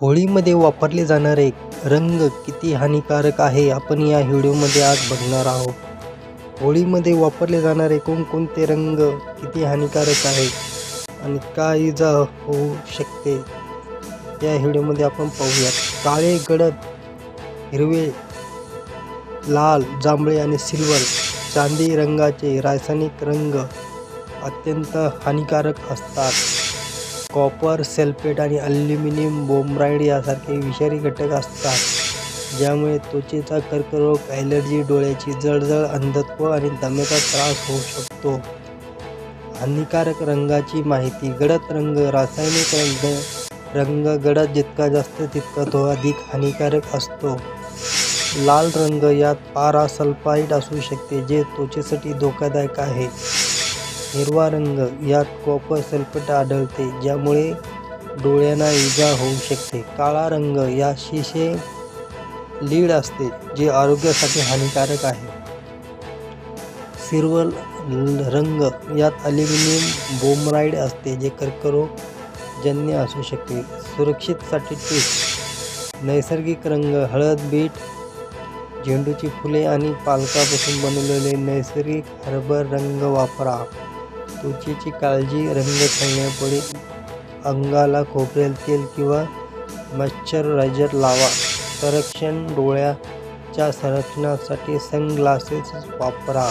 होळीमध्ये वापरले जाणारे रंग किती हानिकारक आहे आपण या व्हिडिओमध्ये आज बघणार आहोत. होळीमध्ये वापरले जाणारे कोणकोणते रंग किती हानिकारक आहे आणि काय इजा होऊ शकते या व्हिडिओमध्ये आपण पाहूयात. काळे, गडद, हिरवे, लाल, जांभळे आणि सिल्वर चांदी रंगाचे रासायनिक रंग अत्यंत हानिकारक असतात. कॉपर सल्फेट आणि ॲल्युमिनियम ब्रोमाइड यासारखे विषारी घटक असतात, ज्यामुळे त्वचेचा कर्करोग, ॲलर्जी, डोळ्याची जळजळ, अंधत्व आणि दम्याचा त्रास होऊ शकतो. हानिकारक रंगाची माहिती. गडद रंग. रासायनिक रंग गडद जितका जास्त तितका तो अधिक हानिकारक असतो. लाल रंग. यात पॅरासल्फाइड असू शकते, जे त्वचेसाठी धोकादायक आहे. हिरवा रंग. यात कॉपर सल्फेट आढळते, ज्यामुळे डोळ्यांना इजा होऊ शकते. काळा रंग. यात शिसे लीड असते, जे आरोग्यासाठी हानिकारक आहे. सिल्वर रंग. यात ॲल्युमिनियम ब्रोमाइड असते, जे कर्करोगजन्य असू शकते. सुरक्षेसाठी टिप्स. नैसर्गिक रंग. हळद, बीट, झेंडूची फुले आणि पालकापासून बनवलेले नैसर्गिक हर्बल रंग वापरा. त्वचेची काळजी. रंग खेळण्यापूर्वी अंगाला खोबरेल तेल किंवा मॉइश्चरायझर लावा. संरक्षण. डोळ्याच्या संरक्षणासाठी सनग्लासेस वापरा.